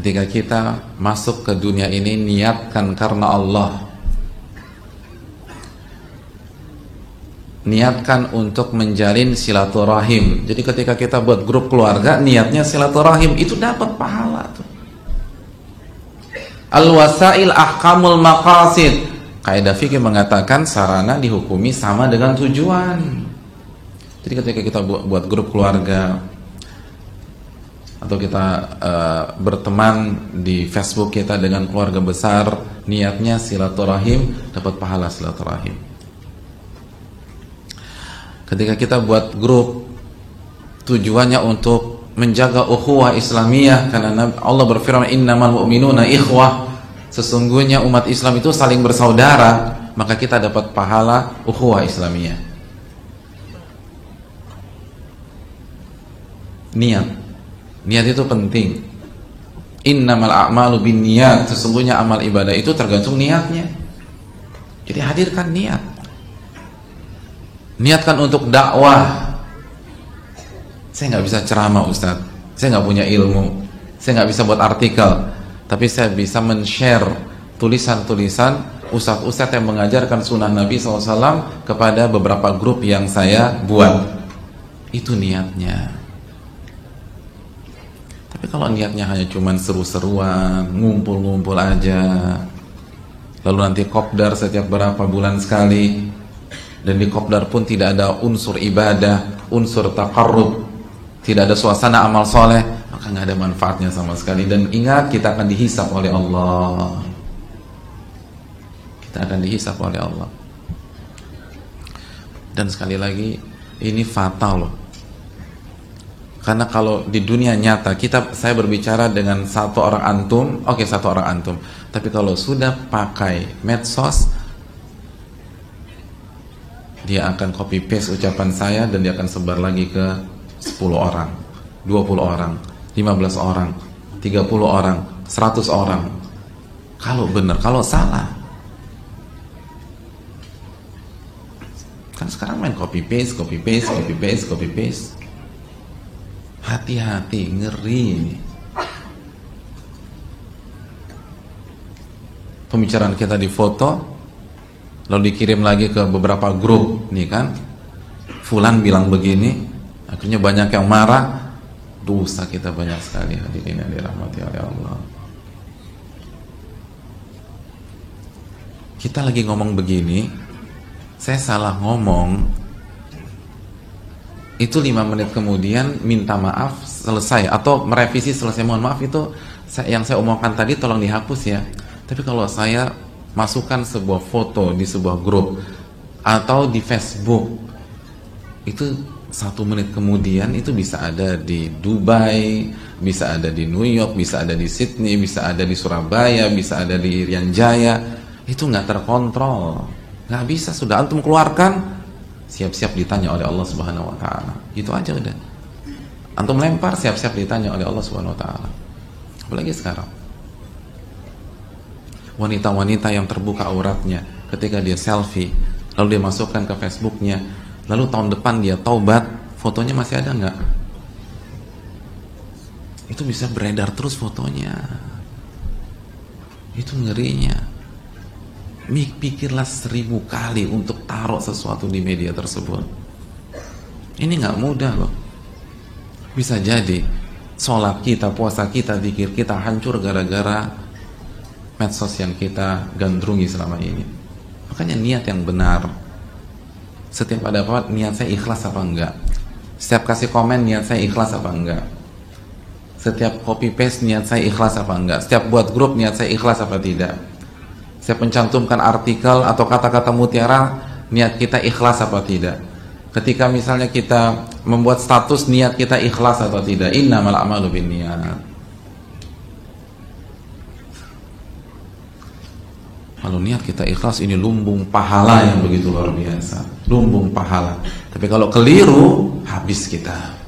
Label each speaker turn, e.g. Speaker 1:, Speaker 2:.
Speaker 1: ketika kita masuk ke dunia ini niatkan karena Allah, niatkan untuk menjalin silaturahim. Jadi ketika kita buat grup keluarga niatnya silaturahim, itu dapat pahala tuh. Al-wasail ahkamul maqasid. Kaidah fikih mengatakan sarana dihukumi sama dengan tujuan. Jadi ketika kita buat grup keluarga atau kita berteman di Facebook kita dengan keluarga besar, niatnya silaturahim, dapat pahala silaturahim. Ketika kita buat grup, tujuannya untuk menjaga ukhuwah Islamiyah, karena Allah berfirman innamal mu'minuna ikhwah, sesungguhnya umat Islam itu saling bersaudara, maka kita dapat pahala ukhuwah Islamiyah. Niat itu penting. Innamal a'malu binniyat, sesungguhnya amal ibadah itu tergantung niatnya. Jadi hadirkan niat. Niatkan untuk dakwah. Saya nggak bisa ceramah Ustadz, saya nggak punya ilmu, saya nggak bisa buat artikel, tapi saya bisa men-share tulisan-tulisan ustadz-ustadz yang mengajarkan sunnah Nabi SAW kepada beberapa grup yang saya buat. Itu niatnya. Tapi kalau niatnya hanya cuman seru-seruan, ngumpul-ngumpul aja, lalu nanti kopdar setiap berapa bulan sekali, dan di kopdar pun tidak ada unsur ibadah, unsur taqarrub, tidak ada suasana amal soleh, maka nggak ada manfaatnya sama sekali. Dan ingat, kita akan dihisap oleh Allah. Kita akan dihisap oleh Allah. Dan sekali lagi, ini fatal loh. Karena kalau di dunia nyata saya berbicara dengan satu orang antum, oke, satu orang antum. Tapi kalau sudah pakai medsos, dia akan copy paste ucapan saya dan dia akan sebar lagi ke 10 orang, 20 orang, 15 orang, 30 orang, 100 orang. Kalau benar, kalau salah. Kan sekarang main copy paste, copy paste, copy paste, copy paste. Hati-hati, ngeri ini. Pembicaraan kita difoto, lalu dikirim lagi ke beberapa grup, nih kan, fulan bilang begini, akhirnya banyak yang marah. Dosa kita banyak sekali, hadirin yang dirahmati oleh Allah. Kita lagi ngomong begini, saya salah ngomong, itu 5 menit kemudian minta maaf selesai, atau merevisi selesai, mohon maaf itu yang saya omongkan tadi tolong dihapus ya. Tapi kalau saya masukkan sebuah foto di sebuah grup atau di Facebook, itu 1 menit kemudian itu bisa ada di Dubai, bisa ada di New York, bisa ada di Sydney, bisa ada di Surabaya, bisa ada di Irian Jaya. Itu nggak terkontrol, nggak bisa. Sudah antum keluarkan, siap-siap ditanya oleh Allah Subhanahu wa ta'ala. Itu aja udah. Antum lempar, siap-siap ditanya oleh Allah Subhanahu wa ta'ala. Apalagi sekarang. Wanita-wanita yang terbuka auratnya ketika dia selfie, lalu dia masukkan ke Facebooknya, lalu tahun depan dia taubat, fotonya masih ada nggak? Itu bisa beredar terus fotonya. Itu ngerinya. Pikirlah 1000 kali untuk taruh sesuatu di media tersebut. Ini nggak mudah loh. Bisa jadi sholat kita, puasa kita, zikir kita hancur gara-gara medsos yang kita gandrungi selama ini. Makanya niat yang benar. Setiap ada apa, niat saya ikhlas apa enggak? Setiap kasih komen, niat saya ikhlas apa enggak? Setiap copy paste, niat saya ikhlas apa enggak? Setiap buat grup, niat saya ikhlas apa tidak? Saya mencantumkan artikel atau kata-kata mutiara, niat kita ikhlas apa tidak? Ketika misalnya kita membuat status, niat kita ikhlas atau tidak? Innamal a'malu binniyat. Kalau niat kita ikhlas, ini lumbung pahala yang begitu luar biasa. Lumbung pahala. Tapi kalau keliru, habis kita.